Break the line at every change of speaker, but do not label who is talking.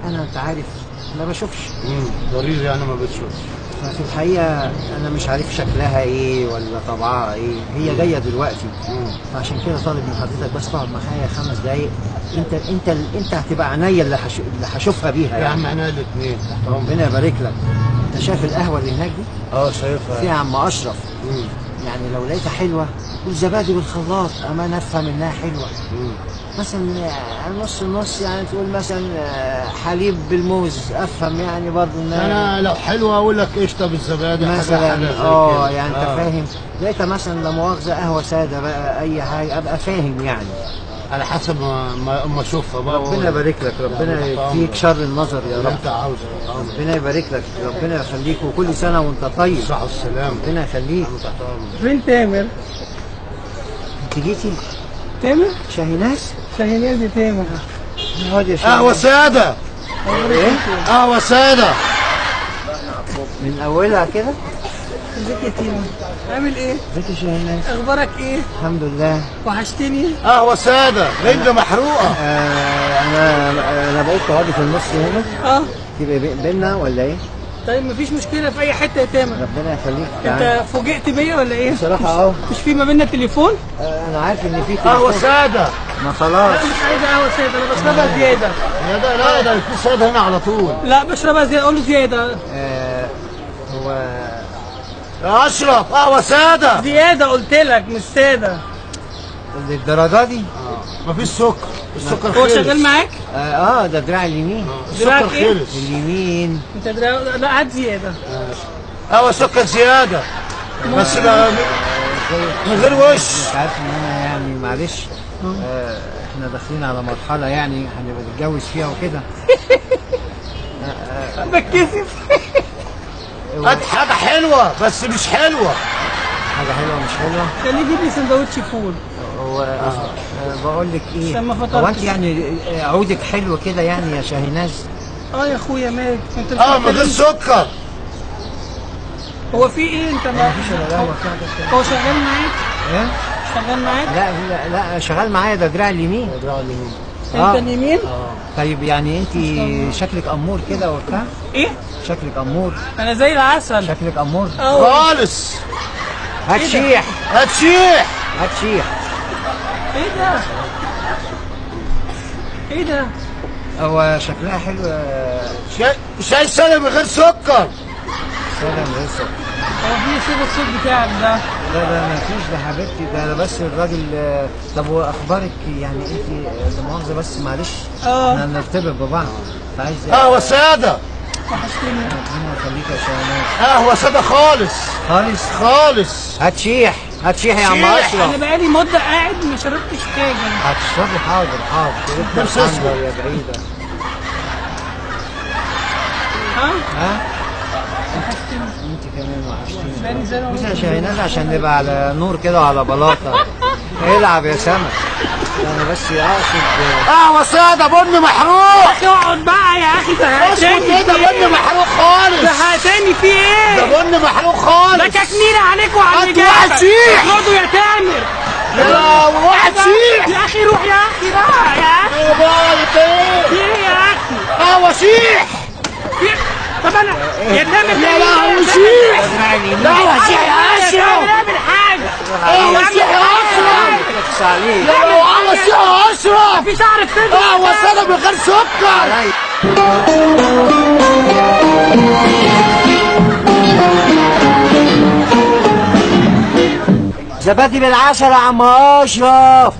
انا انت عارف ما بشوفش.
ضرير يعني ما بتشوفش.
ففي الحقيقه انا مش عارف شكلها ايه ولا طبعها ايه، هي جايه دلوقتي. فعشان كده طالب من حضرتك بس تقعد معايا 5 دقايق. انت هتبقى عينيا اللي هشوفها بيها
يا عم احنا الاثنين.
ربنا يبارك لك. انت شايف القهوه اللي هناك دي؟
شايفها.
فيها عم اشرف. يعني لو لقيتها حلوه قول زبادي بالخلاط، اما افهم انها حلوه. مثلا نص نص، يعني تقول مثلا حليب بالموز، افهم يعني برضه انها
انا لو حلوه اقول لك قشطه بالزبادي
مثلا. يعني انت فاهم. لقيتها مثلا لا مؤاخذه قهوه ساده بقى، اي حاجه ابقى فاهم يعني.
على حسب ما اشوفها بقى.
ربنا يبارك لك، ربنا يكفيك شر النظر يا رب.
انت عاوز.
ربنا يبارك لك، ربنا يخليك، وكل سنه وانت طيب.
الصحه والسلامه.
ربنا يخليك.
فين تامر؟
انت جيتي؟
تامر؟
شاهيناز؟
شاهيناز دي تامر.
اقعد يا شاهيناز.
قهوه ساده.
ايه؟
قهوه ساده
من اولها كده.
ازيك يا تيمو؟ عامل ايه؟
ازيك يا شاهيناز؟
اخبارك ايه؟
الحمد لله.
وحشتني.
قهوه ساده رنجه محروقه.
انا بقيت تقعدي في النص هنا. تبقى بينا ولا ايه؟
طيب مفيش مشكله في اي حته يا تامر.
ربنا يخليك.
انت فوجئت بيا ولا ايه؟
بصراحه
مش في ما بيننا تليفون؟
انا عارف ان في
قهوه ساده.
ما خلاص.
لا مش عايز قهوه ساده، انا بشربها زياده.
يا ده يكون ساده هنا على طول.
لا بشربها زياده، قول له زياده.
هو
يا اشرف قهوه ساده.
زياده قلت لك مش ساده.
للدرجه دي؟
مفيش سكر. السكر
هو
خلص.
شغال معاك؟
ده دراع اليمين.
دراعك
السكر
إيه؟
خلص.
اليمين.
انت لا هات زياده.
قهوه سكر زياده بس بقى من غير وش.
انت عارف ان انا يعني معلش. احنا داخلين على مرحله يعني هنبقى نتجوز فيها وكده.
بتكسف.
هات حاجه حلوه بس مش حلوه.
حاجه حلوه مش حلوه.
خليه يجيب لي سندوتش فول.
هو بقول لك ايه،
عشان ما
هو
فطرتش.
انت يعني عودك حلو كده يعني يا شاهيناز؟
يا اخويا مالك انت مش
من غير
محتاج-
سكر.
هو في ايه انت ما
مفيش الا قهوه بتاعتك.
هو شغال معاك؟
ايه؟
شغال معاك؟
لا شغال معايا، ده دراع اليمين.
انت اليمين؟
طيب يعني انت شكلك امور كده وبتاع؟
ايه؟
شكلك امور.
انا زي العسل.
شكلك امور.
خالص.
هات
إيه ده؟
شيح.
هات شيح.
هات شيح.
ايه ده؟ ايه ده؟
هو شكلها حلو.
شاي ساده من غير سكر.
سلام رزق.
هو في سيب الصوت بتاعك ده؟
لا ما فيش، ده حبيبتي، ده بس الراجل. طب واخبارك يعني انت لا مؤاخذه بس معلش. احنا نرتبط ببعض. فعايز
قهوه ساده.
وحشتني.
ربنا يخليك يا شاهناز.
قهوه ساده خالص.
خالص.
خالص.
هات شيح. هات شيح يا عم
شيح.
اشرف.
انا بقالي مده قاعد ما شربتش حاجه.
هتشربي؟ حاضر حاضر.
بس اسمع.
يا بعيده.
ها؟
انت كمان وحشتيني.
بقالي سنه
بص
ونص.
يا شاهيناز عشان نبقى على نور كده وعلى بلاطه. العب يا سمك. انا بس اقصد.
قهوه ساده بن محروق.
اقعد بقى يا اخي،
اسكت
زهقتني.
كده بن محروق خالص.
زهقتني في ايه؟
ده بن محروق خالص.
ده كتنيرة عليك وعلى
هات
الإجابة.
واحد شيح.
اقعدوا يا تامر.
يا واحد شيح.
يا اخي روح يا اخي بقى يا اخي.
يا بابا ايه؟
في ايه يا اخي؟
قهوه شيح.
طب انا يا تامر
يا لهوي شيح. قهوه شيح يا اشرف.
اعمل حاجة.
قهوه شيح يا اشرف.
تكس عليك.
يا قهوه شيح يا اشرف.
في شعر الصدر.
قهوه ساده من غير سكر.
زبادي بالعسل يا عم اشرف.